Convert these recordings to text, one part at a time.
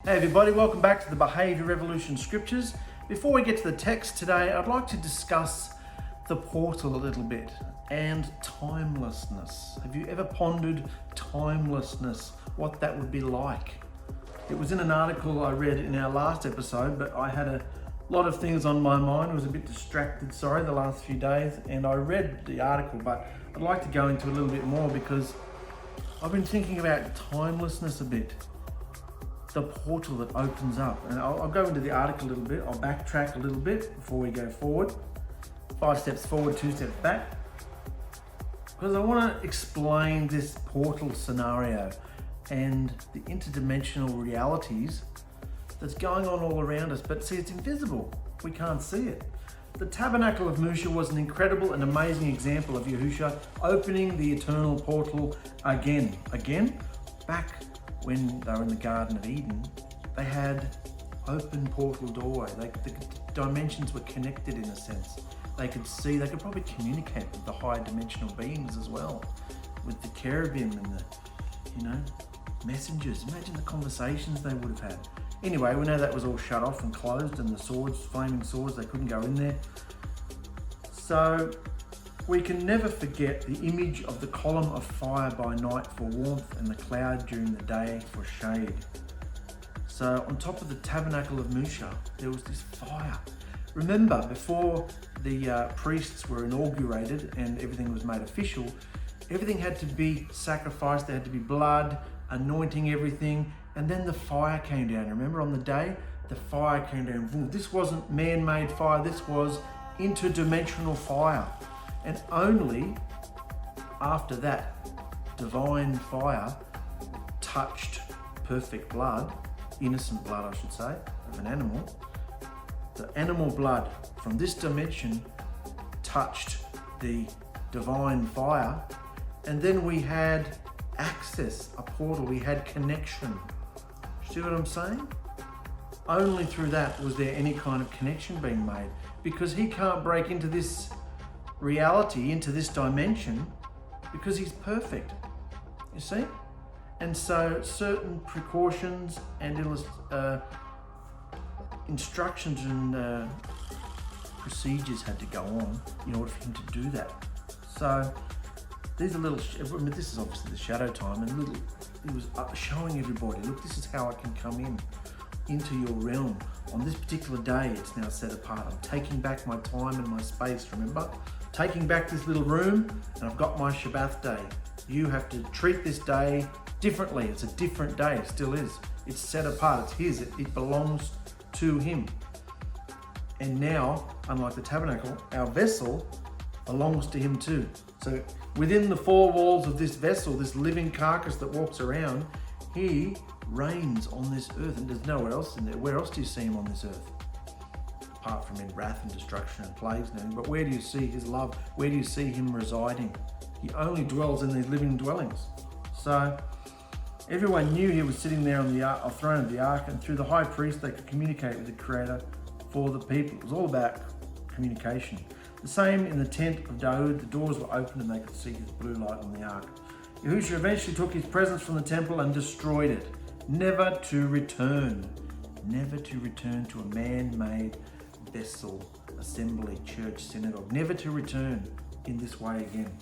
Hey everybody, welcome back to the Behavior Revolution Scriptures. Before we get to the text today, I'd like to discuss the portal a little bit and timelessness. Have you ever pondered timelessness, what that would be like? It was in an article I read in our last episode, but I had a lot of things on my mind. I was a bit distracted, the last few days, and I read the article, but I'd like to go into a little bit more because I've been thinking about timelessness a bit. The portal that opens up, and I'll go into the article a little bit. I'll backtrack a little bit before we go forward. 5 steps forward, 2 steps back, because I want to explain this portal scenario and the interdimensional realities that's going on all around us. But see, it's invisible. We can't see it. The Tabernacle of Musha was an incredible and amazing example of Yahusha opening the eternal portal again. Back when they were in the Garden of Eden, they had open portal doorway. The dimensions were connected in a sense. They could see, they could probably communicate with the higher dimensional beings as well, with the cherubim and the, messengers. Imagine the conversations they would have had. Anyway, we know that was all shut off and closed, and the swords, flaming swords, they couldn't go in there. So we can never forget the image of the column of fire by night for warmth and the cloud during the day for shade. So on top of the Tabernacle of Musha, there was this fire. Remember, before the priests were inaugurated and everything was made official, everything had to be sacrificed. There had to be blood, anointing everything, and then the fire came down. Remember, on the day, the fire came down. This wasn't man-made fire, this was interdimensional fire. And only after that divine fire touched perfect blood, innocent blood I should say, of an animal, the animal blood from this dimension touched the divine fire, and then we had access, a portal, we had connection. See what I'm saying? Only through that was there any kind of connection being made, because he can't break into this reality, into this dimension, because he's perfect, you see? And so certain precautions and instructions and procedures had to go on in order for him to do that. So these are little, this is obviously the shadow time, and he was showing everybody, look, this is how I can come into your realm. On this particular day, it's now set apart. I'm taking back my time and my space, remember? Taking back this little room, and I've got my Shabbat day. You have to treat this day differently. It's a different day, it still is. It's set apart, it's his, it belongs to him. And now, unlike the tabernacle, our vessel belongs to him too. So within the 4 walls of this vessel, this living carcass that walks around, he reigns on this earth, and there's nowhere else in there. Where else do you see him on this earth? Apart from in wrath and destruction and plagues and everything. But where do you see his love? Where do you see him residing? He only dwells in these living dwellings. So everyone knew he was sitting there on the throne of the ark, and through the high priest they could communicate with the Creator for the people. It was all about communication. The same in the tent of David. The doors were open and they could see his blue light on the ark. Yahusha eventually took his presence from the temple and destroyed it, never to return to a man-made vessel, assembly, church, synagogue, never to return in this way again.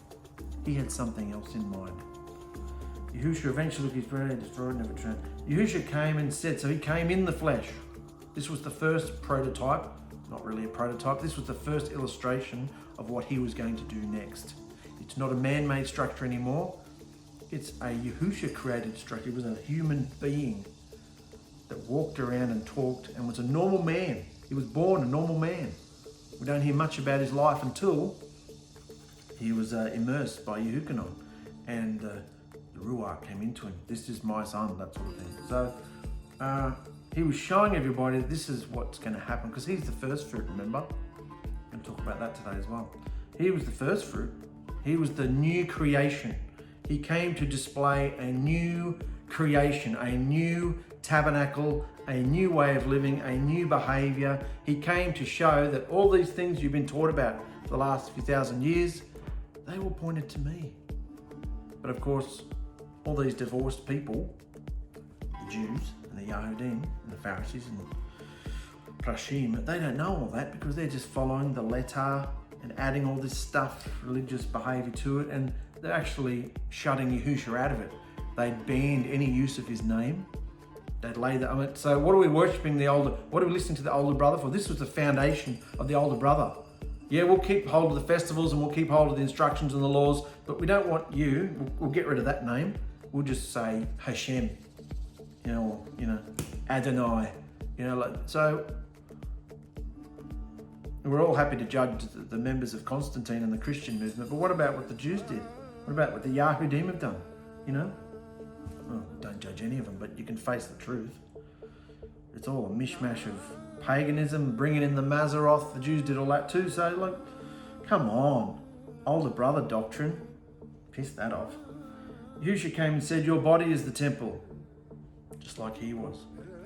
He had something else in mind. Yahusha eventually took his presence and destroyed it, never returned. Yahusha came and said, so he came in the flesh. This was the first prototype, not really a prototype, this was the first illustration of what he was going to do next. It's not a man-made structure anymore. It's a Yahusha created structure. It was a human being that walked around and talked and was a normal man. He was born a normal man. We don't hear much about his life until he was immersed by Yehukanon, and the Ruach came into him. This is my son, that sort of thing. So he was showing everybody that this is what's going to happen, because he's the first fruit, remember? I'm going to talk about that today as well. He was the first fruit. He was the new creation. He came to display a new creation, a new tabernacle, a new way of living, a new behavior. He came to show that all these things you've been taught about for the last few thousand years, they were pointed to me. But of course, all these divorced people, the Jews and the Yahudim, and the Pharisees, and Prashim, they don't know all that because they're just following the letter and adding all this stuff, religious behaviour to it, and they're actually shutting Yahusha out of it. They banned any use of his name. They'd lay that. So what are we worshipping the older? What are we listening to the older brother for? This was the foundation of the older brother. Yeah, we'll keep hold of the festivals and we'll keep hold of the instructions and the laws, but we don't want you. We'll get rid of that name. We'll just say Hashem, Adonai, so. We're all happy to judge the members of Constantine and the Christian movement, but what about what the Jews did? What about what the Yahudim have done? Well, don't judge any of them, but you can face the truth. It's all a mishmash of paganism, bringing in the Mazzaroth. The Jews did all that too, so come on. Older brother doctrine. Piss that off. Yahusha came and said, your body is the temple, just like he was.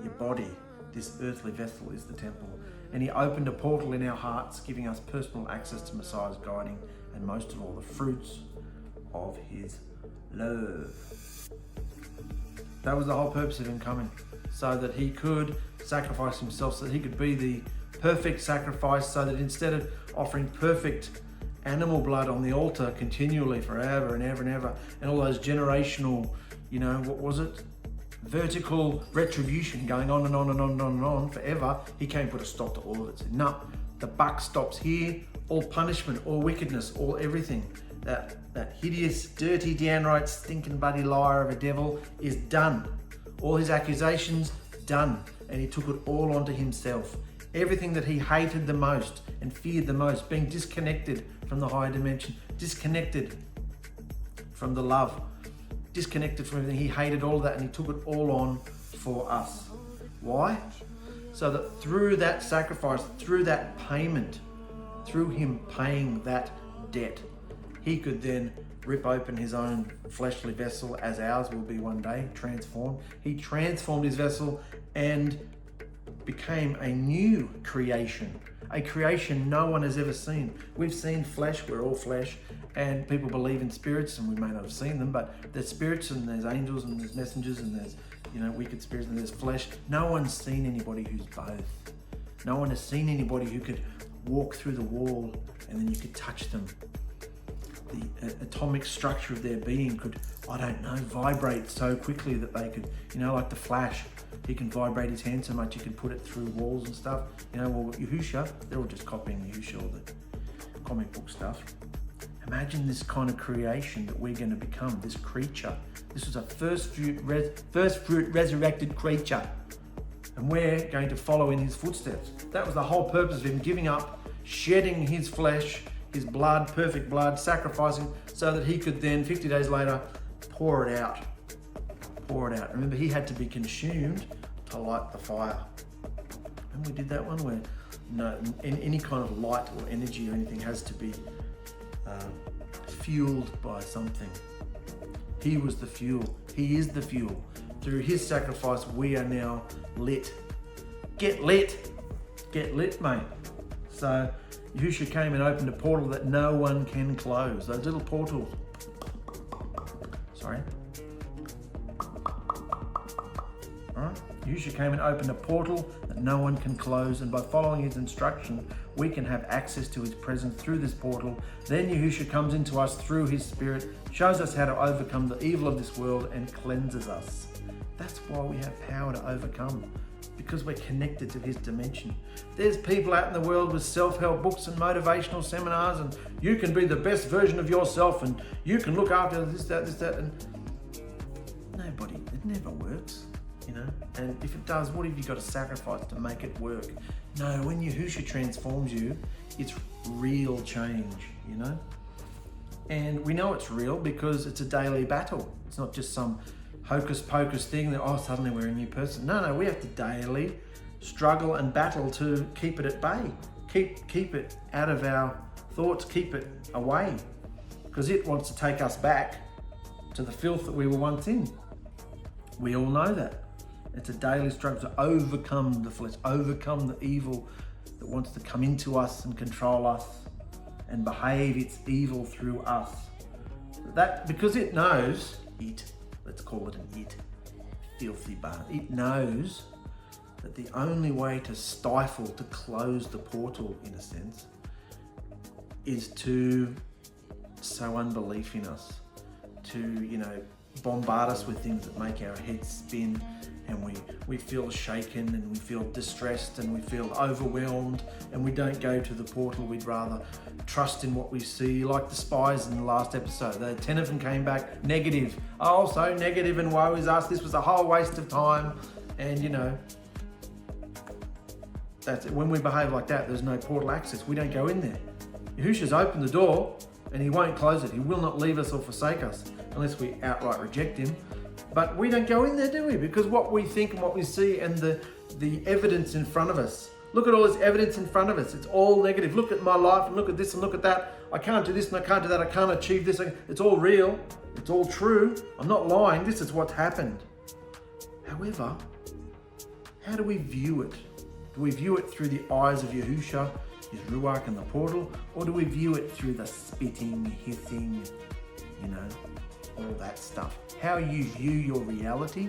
Your body, this earthly vessel, is the temple. And he opened a portal in our hearts, giving us personal access to Messiah's guiding and most of all the fruits of his love. That was the whole purpose of him coming, so that he could sacrifice himself, so that he could be the perfect sacrifice, so that instead of offering perfect animal blood on the altar continually forever and ever and ever, and all those generational, vertical retribution going on and on and on and on and on forever, he came to put a stop to all of it. Said, no, the buck stops here. All punishment, all wickedness, all everything, that hideous, dirty, downright, stinking bloody liar of a devil is done. All his accusations, done. And he took it all onto himself. Everything that he hated the most and feared the most, being disconnected from the higher dimension, disconnected from the love, disconnected from everything. He hated all of that and he took it all on for us. Why? So that through that sacrifice, through that payment, through him paying that debt, he could then rip open his own fleshly vessel, as ours will be one day, transformed. He transformed his vessel and became a new creation, a creation no one has ever seen. We've seen flesh, we're all flesh, and people believe in spirits, and we may not have seen them, but there's spirits and there's angels and there's messengers and there's wicked spirits and there's flesh. No one's seen anybody who's both. No one has seen anybody who could walk through the wall and then you could touch them. The atomic structure of their being could, vibrate so quickly that they could, like the Flash, he can vibrate his hand so much he can put it through walls and stuff. Yahusha, they're all just copying Yahusha, all the comic book stuff. Imagine this kind of creation that we're going to become, this creature. This was a first fruit resurrected creature. And we're going to follow in his footsteps. That was the whole purpose of him giving up, shedding his flesh, his blood, perfect blood, sacrificing so that he could then, 50 days later, pour it out. Pour it out. Remember, he had to be consumed to light the fire. And we did that one where any kind of light or energy or anything has to be fueled by something. He was the fuel. He is the fuel. Through his sacrifice, we are now lit. Get lit. Get lit, mate. So Yahusha came and opened a portal that no one can close. Those little portals. Sorry. Alright. Yahusha came and opened a portal that no one can close, and by following his instruction, we can have access to his presence through this portal. Then Yahusha comes into us through his spirit, shows us how to overcome the evil of this world and cleanses us. That's why we have power to overcome, because we're connected to his dimension. There's people out in the world with self-help books and motivational seminars, and you can be the best version of yourself and you can look after this, that, and nobody, it never works, and if it does, what have you got to sacrifice to make it work? No, when Yahusha transforms you, it's real change, and we know it's real because it's a daily battle. It's not just some hocus pocus thing that, suddenly we're a new person. No, we have to daily struggle and battle to keep it at bay. Keep it out of our thoughts, keep it away, because it wants to take us back to the filth that we were once in. We all know that. It's a daily struggle to overcome the flesh, overcome the evil that wants to come into us and control us and behave its evil through us. That, because it knows, let's call it an it, filthy bar. It knows that the only way to stifle, to close the portal in a sense, is to sow unbelief in us, to, bombard us with things that make our heads spin, and we feel shaken, and we feel distressed, and we feel overwhelmed, and we don't go to the portal. We'd rather trust in what we see, like the spies in the last episode. The 10 of them came back negative. Oh, so negative, and woe is us. This was a whole waste of time. And that's it. When we behave like that, there's no portal access. We don't go in there. Yahusha's opened the door, and he won't close it. He will not leave us or forsake us unless we outright reject him. But we don't go in there, do we? Because what we think and what we see and the evidence in front of us. Look at all this evidence in front of us. It's all negative. Look at my life and look at this and look at that. I can't do this and I can't do that. I can't achieve this. It's all real. It's all true. I'm not lying. This is what's happened. However, how do we view it? Do we view it through the eyes of Yahusha, his Ruach and the portal? Or do we view it through the spitting, hissing, all that stuff? How you view your reality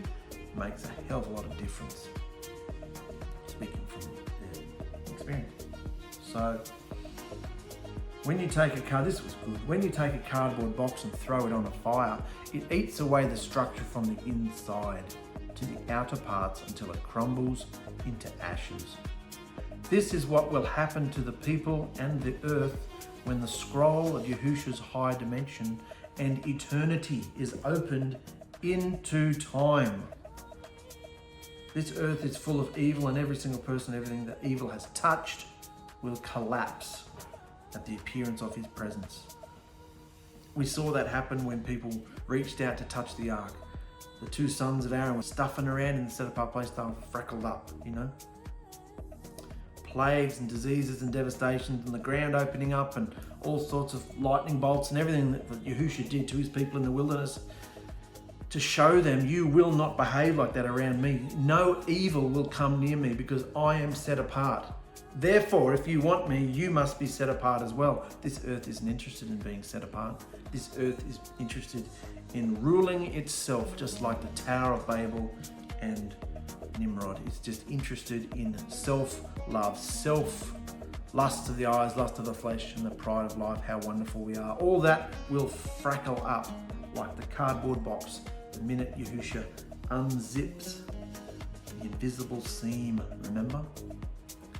makes a hell of a lot of difference. Speaking from experience. So, when you take this was good. When you take a cardboard box and throw it on a fire, it eats away the structure from the inside to the outer parts until it crumbles into ashes. This is what will happen to the people and the earth when the scroll of Yahusha's high dimension and eternity is opened into time. This earth is full of evil, and every single person, everything that evil has touched will collapse at the appearance of his presence. We saw that happen when people reached out to touch the ark. The two sons of Aaron were stuffing around in the set-apart place. They were freckled up, Plagues and diseases and devastations, and the ground opening up, and all sorts of lightning bolts and everything that Yahusha did to his people in the wilderness to show them, you will not behave like that around me. No evil will come near me because I am set apart. Therefore, if you want me, you must be set apart as well. This earth isn't interested in being set apart. This earth is interested in ruling itself, just like the Tower of Babel and Nimrod. It's just interested in self-love, lust of the eyes, lust of the flesh, and the pride of life, how wonderful we are. All that will frackle up like the cardboard box the minute Yahusha unzips the invisible seam, remember?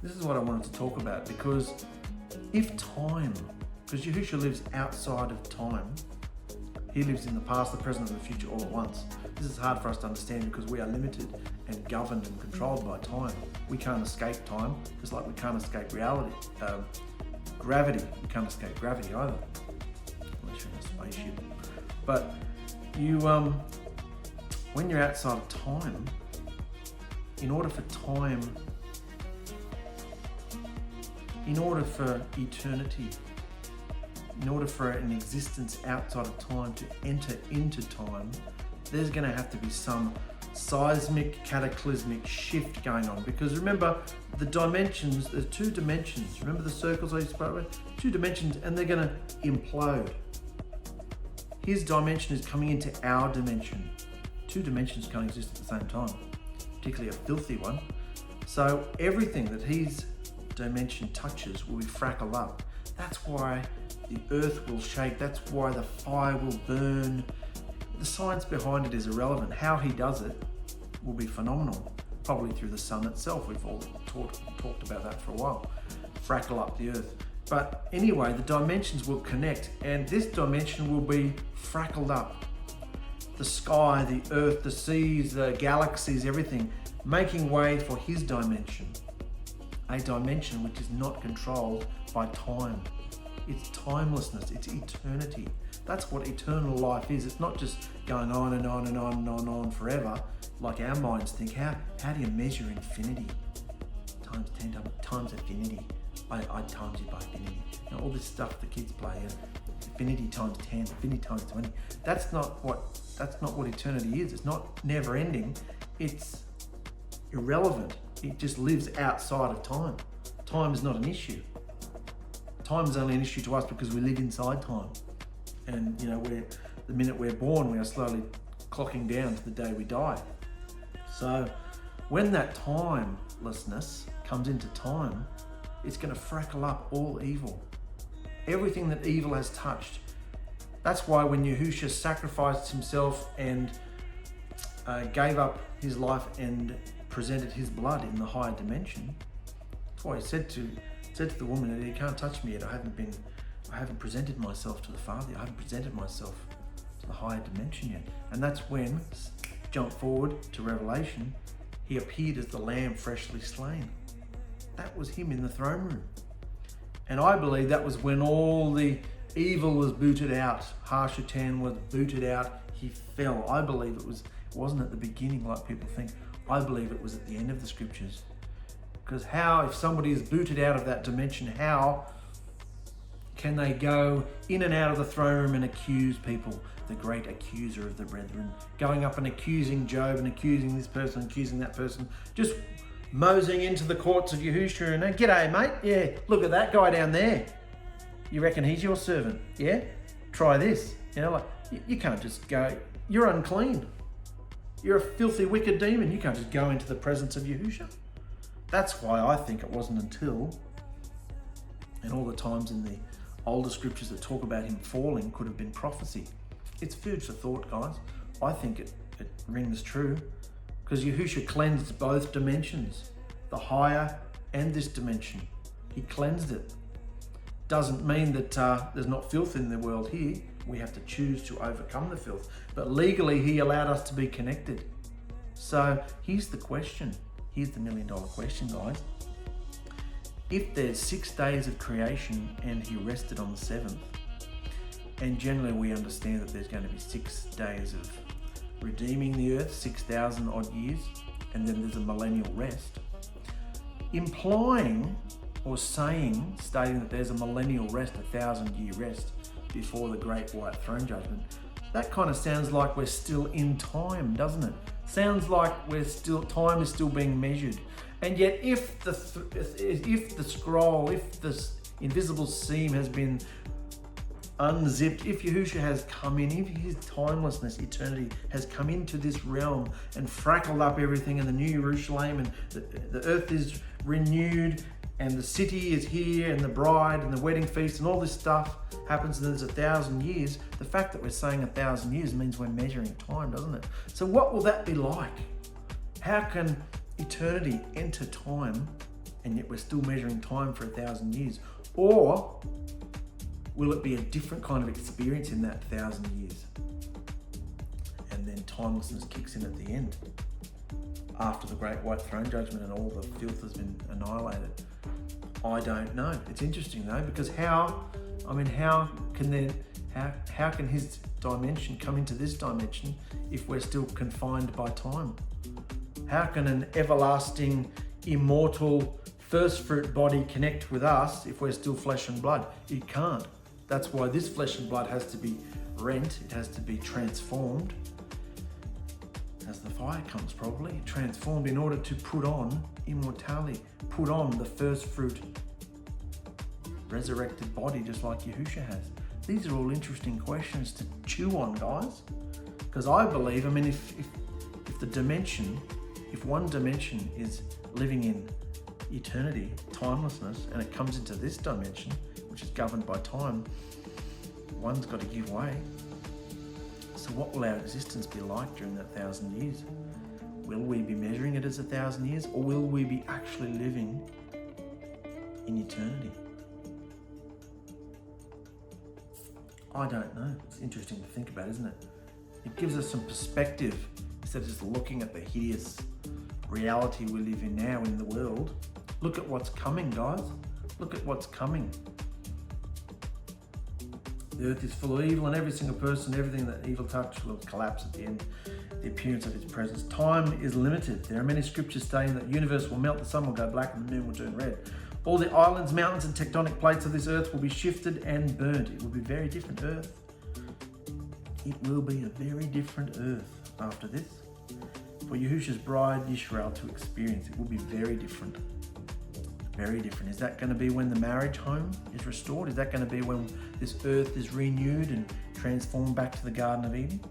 This is what I wanted to talk about, because Yahusha lives outside of time, he lives in the past, the present, and the future all at once. This is hard for us to understand because we are limited and governed and controlled by time. We can't escape time, just like we can't escape gravity. We can't escape gravity either, unless you're in a spaceship. But when you're outside of time, in order for eternity, in order for an existence outside of time to enter into time, there's going to have to be some seismic, cataclysmic shift going on. Because remember, the dimensions, there's two dimensions. Remember the circles I spoke about? Two dimensions, and they're going to implode. His dimension is coming into our dimension. Two dimensions can't exist at the same time, particularly a filthy one. So everything that his dimension touches will be frackled up. That's why the earth will shake. That's why the fire will burn. The science behind it is irrelevant. How he does it will be phenomenal. Probably through the sun itself. We've all talked about that for a while. Frackle up the earth. But anyway, the dimensions will connect, and this dimension will be frackled up. The sky, the earth, the seas, the galaxies, everything, making way for his dimension. A dimension which is not controlled by time. It's timelessness, it's eternity. That's what eternal life is. It's not just going on and on and on and on and on forever, like our minds think. How do you measure infinity? Times 10 times infinity. I times it by infinity. All this stuff the kids play, infinity times 10, infinity times 20. That's not what eternity is. It's not never ending. It's irrelevant. It just lives outside of time. Time is not an issue. Time is only an issue to us because we live inside time. And the minute we're born, we are slowly clocking down to the day we die. So when that timelessness comes into time, it's going to freckle up all evil. Everything that evil has touched. That's why when Yahusha sacrificed himself and gave up his life and presented his blood in the higher dimension, that's why he said to the woman, you can't touch me yet. I haven't presented myself to the Father. I haven't presented myself to the higher dimension yet. And that's when, jump forward to Revelation, he appeared as the Lamb freshly slain. That was him in the throne room. And I believe that was when all the evil was booted out. Ⅎ𝕬𝕗 was booted out. He fell. I believe it wasn't at the beginning like people think. I believe it was at the end of the scriptures. Because how, if somebody is booted out of that dimension, how can they go in and out of the throne room and accuse people? The great accuser of the brethren, going up and accusing Job and accusing this person, accusing that person, just moseying into the courts of Yahusha and, g'day mate, yeah, look at that guy down there. You reckon he's your servant? Yeah? Try this. You can't just go, you're unclean. You're a filthy, wicked demon. You can't just go into the presence of Yahusha. That's why I think it wasn't until, and all the times in the older scriptures that talk about him falling could have been prophecy. It's food for thought, guys. I think it rings true because Yahusha cleansed both dimensions, the higher and this dimension. He cleansed it. Doesn't mean that there's not filth in the world here. We have to choose to overcome the filth. But legally, he allowed us to be connected. So here's the question. Here's the $1 million question, guys. If there's 6 days of creation and he rested on the 7th, and generally we understand that there's going to be 6 days of redeeming the earth, 6,000 odd years, and then there's a millennial rest, implying or stating that there's a millennial rest, 1,000-year rest before the great white throne judgment. That kind of sounds like we're still in time, doesn't it? Sounds like time is still being measured. And yet if the scroll, if this invisible seam has been unzipped, if Yahusha has come in, if his timelessness, eternity, has come into this realm and frackled up everything, and the New Jerusalem, and the earth is renewed, and the city is here, and the bride, and the wedding feast, and all this stuff happens, and there's 1,000 years. The fact that we're saying 1,000 years means we're measuring time, doesn't it? So what will that be like? How can eternity enter time, and yet we're still measuring time for 1,000 years? Or will it be a different kind of experience in that 1,000 years? And then timelessness kicks in at the end, after the great white throne judgment and all the filth has been annihilated. I don't know. It's interesting though, because how can his dimension come into this dimension if we're still confined by time? How can an everlasting, immortal, first fruit body connect with us if we're still flesh and blood? It can't. That's why this flesh and blood has to be rent, it has to be transformed, as the fire comes probably, transformed in order to put on immortality, put on the first fruit resurrected body just like Yahusha has. These are all interesting questions to chew on, guys, because I believe, if one dimension is living in eternity, timelessness, and it comes into this dimension, which is governed by time, one's got to give way. So what will our existence be like during that 1,000 years? Will we be measuring it as 1,000 years, or will we be actually living in eternity? I don't know. It's interesting to think about, isn't it? It gives us some perspective instead of just looking at the hideous reality we live in now in the world. Look at what's coming, guys. Look at what's coming. The earth is full of evil, and every single person, everything that evil touch will collapse at the end, the appearance of its presence. Time is limited. There are many scriptures stating that the universe will melt, the sun will go black, and the moon will turn red. All the islands, mountains, and tectonic plates of this earth will be shifted and burnt. It will be a very different earth. It will be a very different earth after this. For Yahusha's bride, Yisrael, to experience. It will be very different. Very different. Is that going to be when the marriage home is restored? Is that going to be when this earth is renewed and transformed back to the Garden of Eden?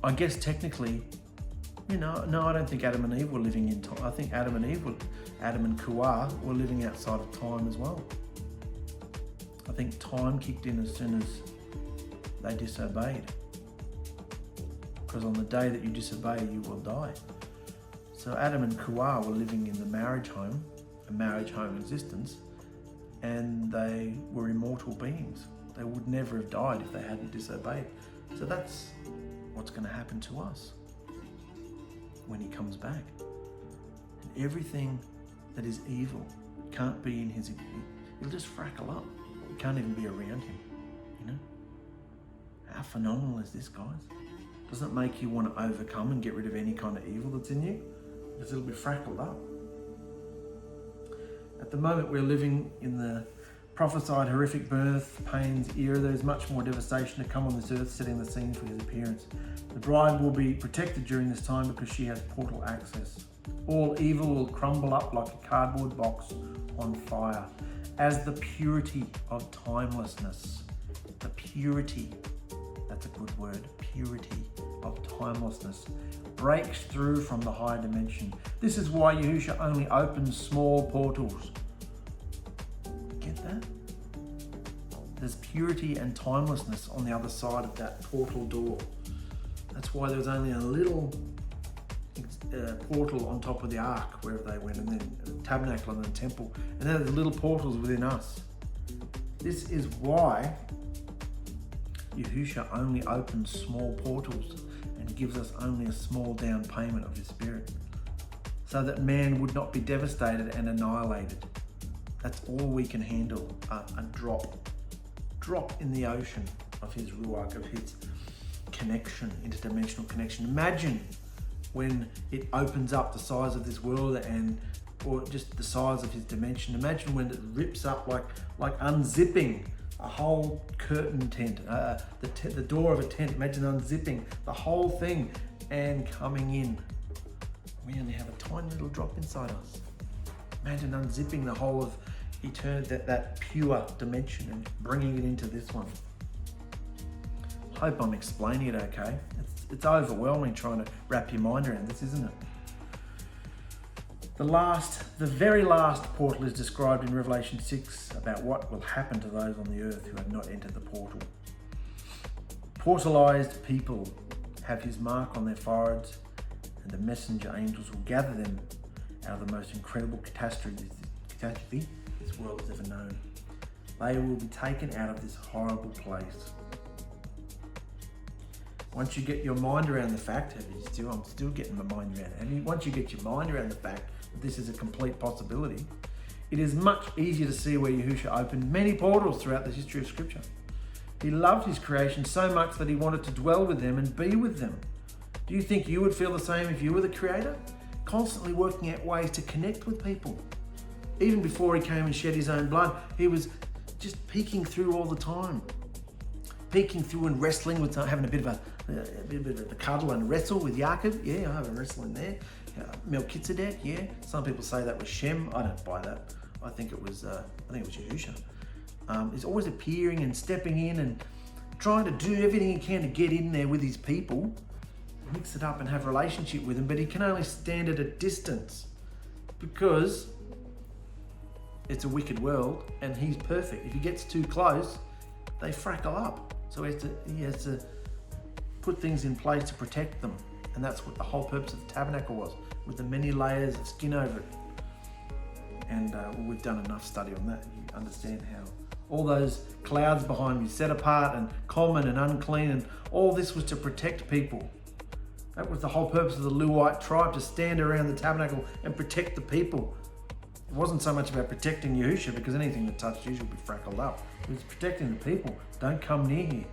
I guess technically No, I don't think Adam and Eve were living in time. I think Adam and 𝗂𝗓𝗏 were living outside of time as well. I think time kicked in as soon as they disobeyed. Because on the day that you disobey, you will die. So Adam and 𝗂𝗏 were living in the marriage home, a marriage home existence, and they were immortal beings. They would never have died if they hadn't disobeyed. So that's what's going to happen to us when he comes back. And everything that is evil can't be in his... It'll just frackle up. You can't even be around him, How phenomenal is this, guys? Doesn't it make you want to overcome and get rid of any kind of evil that's in you? Because it'll be frackled up. At the moment, we're living in the prophesied horrific birth, pains era. There's much more devastation to come on this earth, setting the scene for his appearance. The bride will be protected during this time because she has portal access. All evil will crumble up like a cardboard box on fire. As the purity of timelessness, the purity, that's a good word, purity of timelessness, breaks through from the higher dimension. This is why Yahusha only opens small portals. Get that? There's purity and timelessness on the other side of that portal door. That's why there was only a little portal on top of the ark wherever they went, and then the tabernacle and the temple, and then there's little portals within us. This is why Yahusha only opens small portals and gives us only a small down payment of his spirit, so that man would not be devastated and annihilated. That's all we can handle, a drop in the ocean of his ruach, of his connection, interdimensional connection. Imagine when it opens up the size of this world or just the size of his dimension. Imagine when it rips up like unzipping a whole curtain tent, the door of a tent. Imagine unzipping the whole thing and coming in. We only have a tiny little drop inside us. Imagine unzipping the whole of eternity, that pure dimension, and bringing it into this one. Hope I'm explaining it okay. It's overwhelming trying to wrap your mind around this, isn't it? The very last portal is described in Revelation 6 about what will happen to those on the earth who have not entered the portal. Portalized people have his mark on their foreheads, and the messenger angels will gather them out of the most incredible catastrophe this world has ever known. They will be taken out of this horrible place. Once you get your mind around the fact, I'm still getting my mind around it. Once you get your mind around the fact that this is a complete possibility, it is much easier to see where Yahusha opened many portals throughout the history of Scripture. He loved his creation so much that he wanted to dwell with them and be with them. Do you think you would feel the same if you were the creator? Constantly working out ways to connect with people. Even before he came and shed his own blood, he was just peeking through all the time. Peeking through and wrestling with, having a bit of a cuddle and wrestle with Yaakov. Yeah, I have a wrestle in there. Melchizedek. Yeah, some people say that was Shem. I don't buy that. I think it was Yahusha. He's always appearing and stepping in and trying to do everything he can to get in there with his people, mix it up and have a relationship with them. But he can only stand at a distance because it's a wicked world and he's perfect. If he gets too close, they frackle up. So he has to put things in place to protect them. And that's what the whole purpose of the tabernacle was, with the many layers of skin over it. And we've done enough study on that. You understand how all those clouds behind me, set apart and common and unclean, and all this was to protect people. That was the whole purpose of the Levite tribe, to stand around the tabernacle and protect the people. It wasn't so much about protecting Yahusha, because anything that touched Yahusha would be frackled up. It was protecting the people. Don't come near here.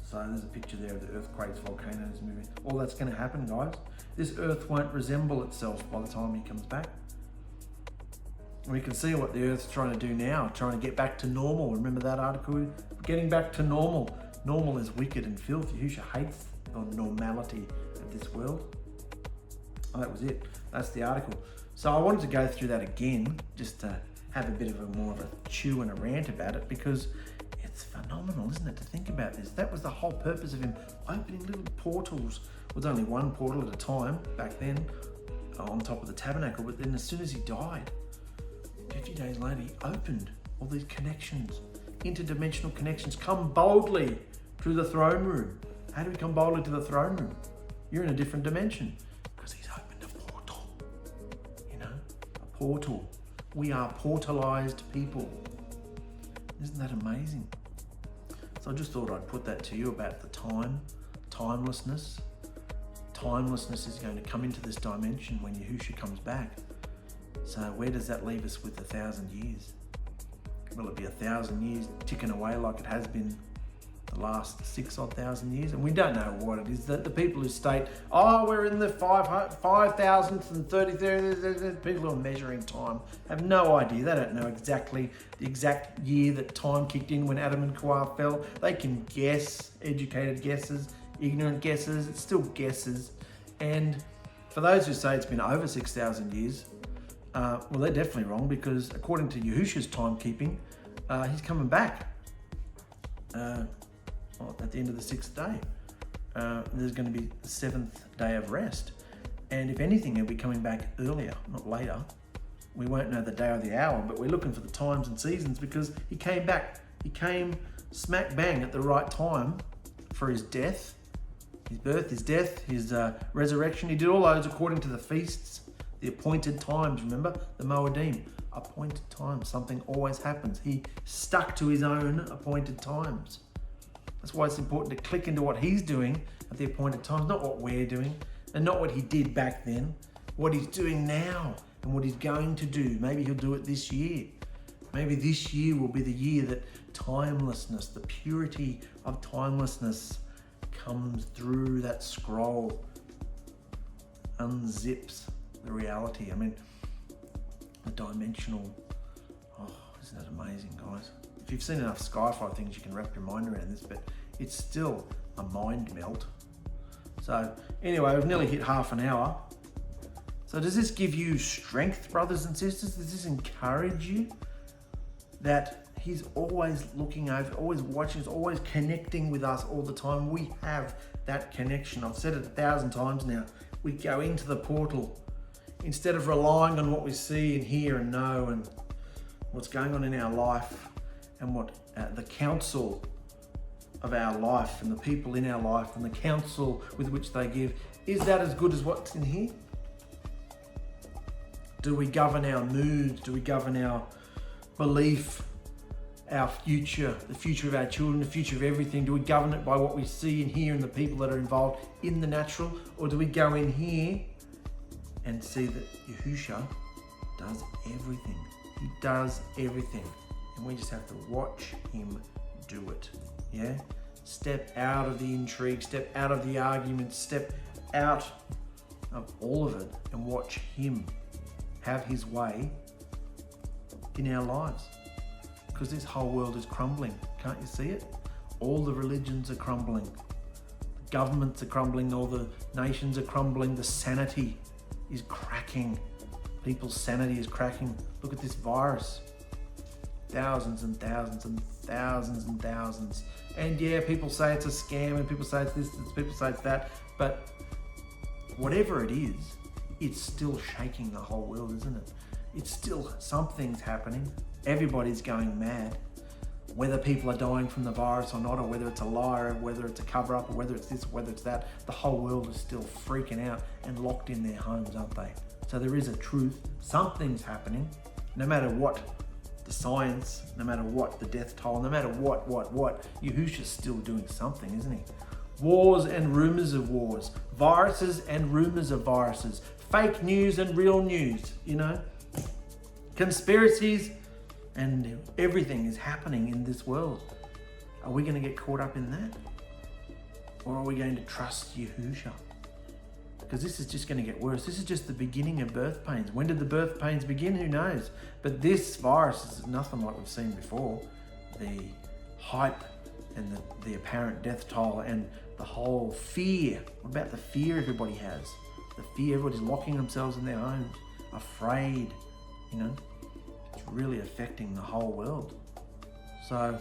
So there's a picture there of the earthquakes, volcanoes moving. All that's going to happen, guys. This earth won't resemble itself by the time he comes back. We can see what the earth's trying to do now, trying to get back to normal. Remember that article? Getting back to normal. Normal is wicked and filthy. Yahusha hates the normality of this world. Oh, that was it. That's the article. So I wanted to go through that again, just to have a bit of more of a chew and a rant about it, because It's phenomenal, isn't it, to think about this? That was the whole purpose of him opening little portals. It was only one portal at a time back then on top of the tabernacle, but then as soon as he died, 50 days later, he opened all these connections, interdimensional connections. Come boldly to the throne room. How do we come boldly to the throne room? You're in a different dimension because he's opened a portal, a portal. We are portalized people. Isn't that amazing? So I just thought I'd put that to you about the timelessness. Timelessness is going to come into this dimension when Yahusha comes back. So where does that leave us with 1,000 years? Will it be 1,000 years ticking away like it has been the last 6,000 years? And we don't know what it is. The people who state, we're in the 5,000th and 30th, people who are measuring time have no idea. They don't know exactly the exact year that time kicked in when Adam and Eve fell. They can guess, educated guesses, ignorant guesses, it's still guesses. And for those who say it's been over 6,000 years, well, they're definitely wrong, because according to Yahusha's timekeeping, he's coming back at the end of the 6th day. There's going to be the 7th day of rest. And if anything, he'll be coming back earlier, not later. We won't know the day or the hour, but we're looking for the times and seasons, because he came back. He came smack bang at the right time for his death, his birth, his death, his resurrection. He did all those according to the feasts, the appointed times. Remember, the Moedim, appointed times. Something always happens. He stuck to his own appointed times. That's why it's important to click into what he's doing at the appointed times, not what we're doing, and not what he did back then, what he's doing now and what he's going to do. Maybe he'll do it this year. Maybe this year will be the year that timelessness, the purity of timelessness, comes through that scroll, unzips the reality. I mean, the dimensional, isn't that amazing, guys? If you've seen enough sci-fi things, you can wrap your mind around this, but it's still a mind melt. So anyway, we've nearly hit half an hour. So does this give you strength, brothers and sisters? Does this encourage you that he's always looking over, always watching, always connecting with us all the time? We have that connection. I've said it 1,000 times now. We go into the portal instead of relying on what we see and hear and know and what's going on in our life and what the counsel of our life and the people in our life and the counsel with which they give. Is that as good as what's in here? Do we govern our moods? Do we govern our belief, our future, the future of our children, the future of everything? Do we govern it by what we see and hear and the people that are involved in the natural? Or do we go in here and see that Yahusha does everything? He does everything. And we just have to watch him do it. Yeah? Step out of the intrigue, step out of the arguments, step out of all of it and watch him have his way in our lives. Because this whole world is crumbling. Can't you see it? All the religions are crumbling. The governments are crumbling. All the nations are crumbling. The sanity is cracking. People's sanity is cracking. Look at this virus. Thousands and thousands and thousands and thousands. And yeah, people say it's a scam and people say it's this, people say it's that. But whatever it is, it's still shaking the whole world, isn't it? It's still, something's happening. Everybody's going mad. Whether people are dying from the virus or not, or whether it's a lie, or whether it's a cover-up, or whether it's this, or whether it's that, the whole world is still freaking out and locked in their homes, aren't they? So there is a truth. Something's happening. No matter what the science, no matter what the death toll, no matter what, Yahusha's still doing something, isn't he? Wars and rumors of wars, viruses and rumors of viruses, fake news and real news, conspiracies, and everything is happening in this world. Are we going to get caught up in that? Or are we going to trust Yahusha? Because this is just going to get worse. This is just the beginning of birth pains. When did the birth pains begin? Who knows? But this virus is nothing like we've seen before. The hype and the apparent death toll and the whole fear. What about the fear everybody has? The fear, everybody's locking themselves in their homes, afraid, It's really affecting the whole world. So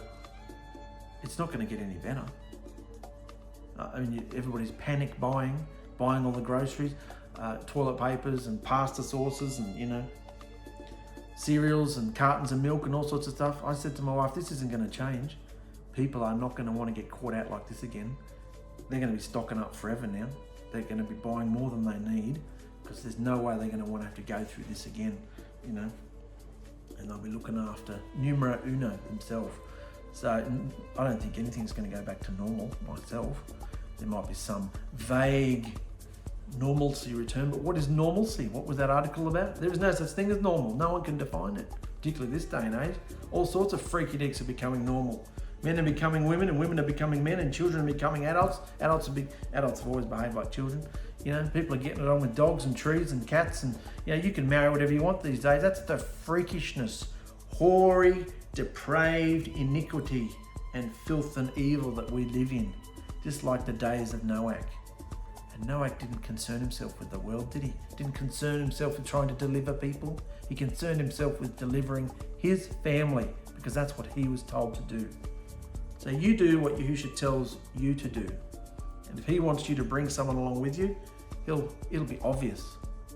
it's not going to get any better. I mean, everybody's panic buying all the groceries, toilet papers and pasta sauces and, you know, cereals and cartons of milk and all sorts of stuff. I said to my wife, this isn't going to change. People are not going to want to get caught out like this again. They're going to be stocking up forever now. They're going to be buying more than they need because there's no way they're going to want to have to go through this again, you know. And they'll be looking after _1 themselves. So I don't think anything's going to go back to normal myself. There might be some vague normalcy return, but what is normalcy? What was that article about? There is no such thing as normal. No one can define it, particularly this day and age. All sorts of freaky dicks are becoming normal. Men are becoming women and women are becoming men and children are becoming adults. Adults have always behaved like children. You know, people are getting it on with dogs and trees and cats and, you know, you can marry whatever you want these days. That's the freakishness, hoary, depraved iniquity and filth and evil that we live in. Just like the days of Noah. And Noah didn't concern himself with the world, did he? Didn't concern himself with trying to deliver people. He concerned himself with delivering his family because that's what he was told to do. So you do what Yahusha tells you to do. And if he wants you to bring someone along with you, it'll be obvious.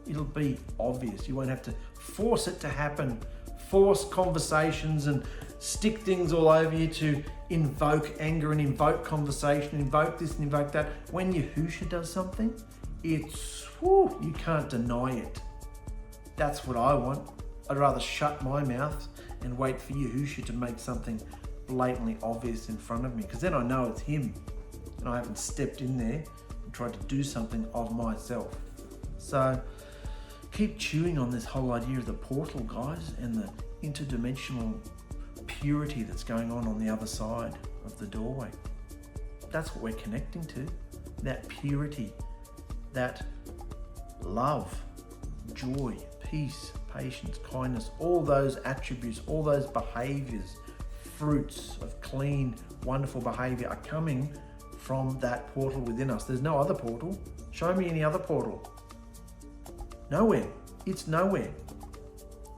It'll be obvious. You won't have to force it to happen, force conversations and stick things all over you to invoke anger and invoke conversation, invoke this and invoke that. When Yahusha does something, you can't deny it. That's what I want. I'd rather shut my mouth and wait for Yahusha to make something blatantly obvious in front of me, because then I know it's him and I haven't stepped in there and tried to do something of myself. So keep chewing on this whole idea of the portal, guys, and the interdimensional purity that's going on the other side of the doorway. That's what we're connecting to. That purity, that love, joy, peace, patience, kindness, all those attributes, all those behaviors, fruits of clean, wonderful behavior are coming from that portal within us. There's no other portal. Show me any other portal. Nowhere. It's nowhere.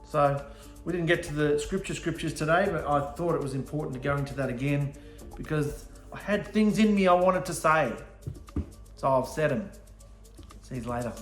So we didn't get to the scriptures today, but I thought it was important to go into that again because I had things in me I wanted to say. So I've said them. See you later.